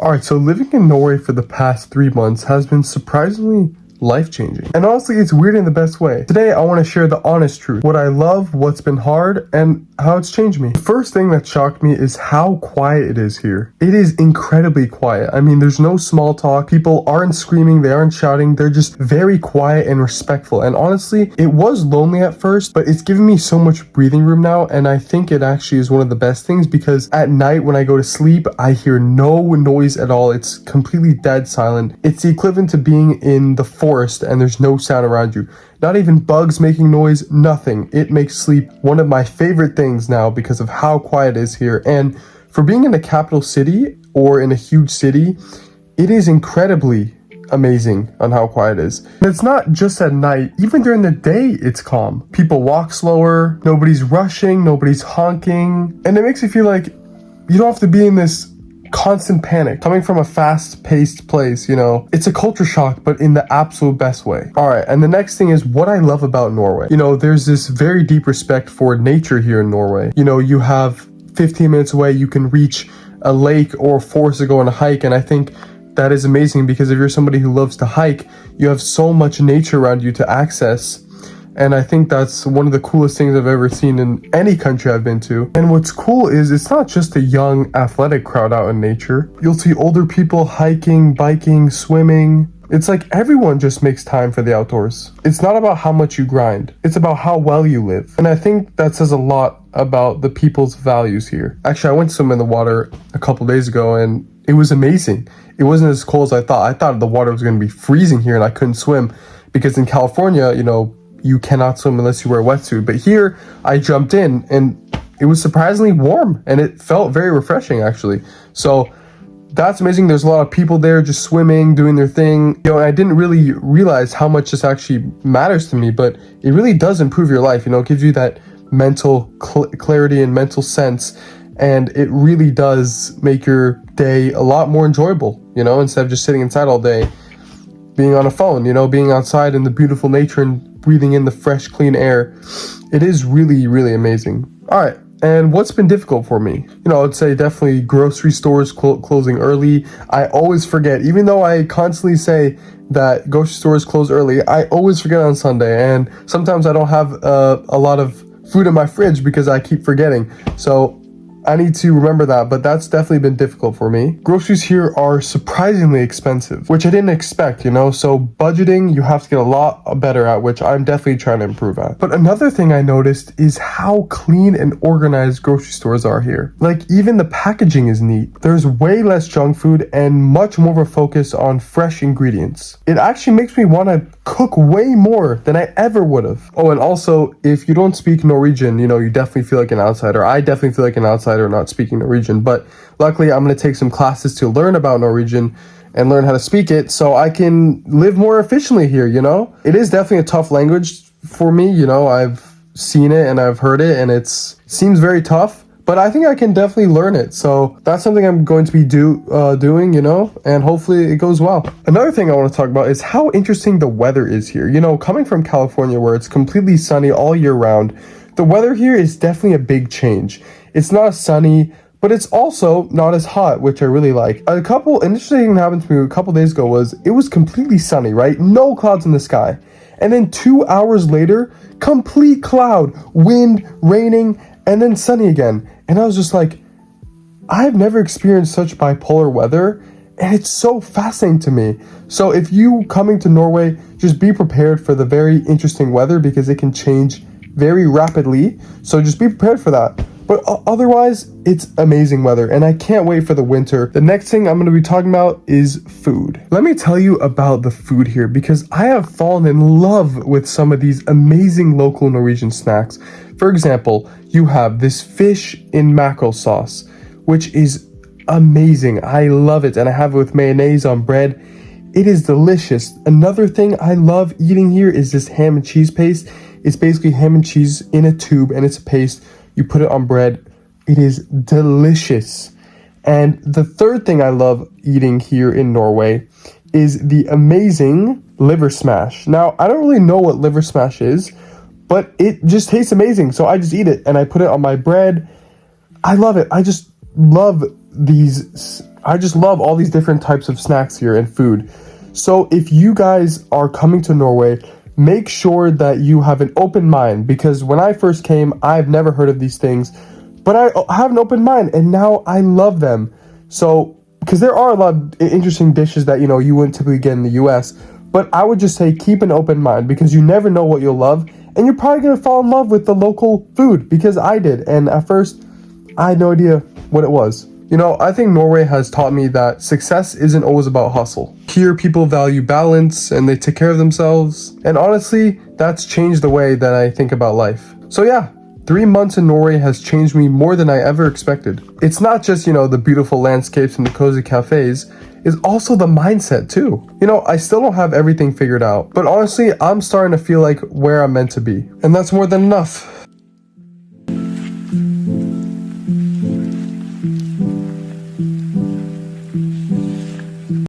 Alright, so living in Norway for the past 3 months has been surprisingly life-changing. And honestly, it's weird in the best way. Today, I want to share the honest truth. What I love, what's been hard, and how it's changed me. The first thing that shocked me is how quiet it is here. It is incredibly quiet. I mean, there's no small talk. People aren't screaming, they aren't shouting. They're just very quiet and respectful. And honestly, it was lonely at first, but it's given me so much breathing room now. And I think it actually is one of the best things because at night when I go to sleep, I hear no noise at all. It's completely dead silent. It's the equivalent to being in the forest and there's no sound around you. Not even bugs making noise, nothing. It makes sleep one of my favorite things now because of how quiet it is here. And for being in a capital city or in a huge city, it is incredibly amazing on how quiet it is. And it's not just at night, even during the day it's calm. People walk slower, nobody's rushing, nobody's honking, and it makes you feel like you don't have to be in this constant panic. Coming from a fast-paced place, you know, it's a culture shock, but in the absolute best way. All right, and the next thing is what I love about Norway. You know, there's this very deep respect for nature here in Norway. You know, you have 15 minutes away, you can reach a lake or a forest to go on a hike, and I think that is amazing because if you're somebody who loves to hike, you have so much nature around you to access. And I think that's one of the coolest things I've ever seen in any country I've been to. And what's cool is it's not just a young athletic crowd out in nature. You'll see older people hiking, biking, swimming. It's like everyone just makes time for the outdoors. It's not about how much you grind. It's about how well you live. And I think that says a lot about the people's values here. Actually, I went swim in the water a couple days ago and it was amazing. It wasn't as cold as I thought. I thought the water was going to be freezing here and I couldn't swim because in California, you know, you cannot swim unless you wear a wetsuit. But here, I jumped in and it was surprisingly warm and it felt very refreshing actually. So that's amazing. There's a lot of people there just swimming, doing their thing. You know, I didn't really realize how much this actually matters to me, but it really does improve your life. You know, it gives you that mental clarity and mental sense. And it really does make your day a lot more enjoyable, you know, instead of just sitting inside all day, being on a phone, you know, being outside in the beautiful nature and breathing in the fresh, clean air. It is really, really amazing. All right. And what's been difficult for me? You know, I'd say definitely grocery stores closing early. I always forget, even though I constantly say that grocery stores close early, I always forget on Sunday. And sometimes I don't have a lot of food in my fridge because I keep forgetting. So I need to remember that, but that's definitely been difficult for me. Groceries here are surprisingly expensive, which I didn't expect, you know, so budgeting you have to get a lot better at, which I'm definitely trying to improve at. But another thing I noticed is how clean and organized grocery stores are here. Like even the packaging is neat. There's way less junk food and much more of a focus on fresh ingredients. It actually makes me want to cook way more than I ever would have. Oh, and also if you don't speak Norwegian, you know, you definitely feel like an outsider. I definitely feel like an outsider not speaking Norwegian, but luckily I'm going to take some classes to learn about Norwegian and learn how to speak it so I can live more efficiently here, you know? It is definitely a tough language for me, you know, I've seen it and I've heard it and it seems very tough, but I think I can definitely learn it. So that's something I'm going to be doing, you know, and hopefully it goes well. Another thing I want to talk about is how interesting the weather is here. You know, coming from California where it's completely sunny all year round, the weather here is definitely a big change. It's not as sunny, but it's also not as hot, which I really like. An interesting thing that happened to me a couple days ago was it was completely sunny, right? No clouds in the sky. And then 2 hours later, complete cloud, wind, raining, and then sunny again. And I was just like, I've never experienced such bipolar weather, and it's so fascinating to me. So if you coming to Norway, just be prepared for the very interesting weather because it can change very rapidly. So just be prepared for that. But otherwise, it's amazing weather, and I can't wait for the winter. The next thing I'm going to be talking about is food. Let me tell you about the food here, because I have fallen in love with some of these amazing local Norwegian snacks. For example, you have this fish in mackerel sauce, which is amazing. I love it, and I have it with mayonnaise on bread. It is delicious. Another thing I love eating here is this ham and cheese paste. It's basically ham and cheese in a tube, and it's a paste. You put it on bread. It is delicious. And the third thing I love eating here in Norway is the amazing liver smash. Now, I don't really know what liver smash is, but it just tastes amazing. So I just eat it and I put it on my bread. I love it. I just love love all these different types of snacks here and food. So if you guys are coming to Norway, make sure that you have an open mind, because when I first came, I've never heard of these things, but I have an open mind and now I love them. So, because there are a lot of interesting dishes that, you wouldn't typically get in the US, but I would just say keep an open mind, because you never know what you'll love, and you're probably going to fall in love with the local food, because I did, and at first, I had no idea what it was. I think Norway has taught me that success isn't always about hustle. Here, people value balance and they take care of themselves. And honestly, that's changed the way that I think about life. So yeah, 3 months in Norway has changed me more than I ever expected. It's not just, the beautiful landscapes and the cozy cafes. It's also the mindset too. I still don't have everything figured out, but honestly, I'm starting to feel like where I'm meant to be. And that's more than enough.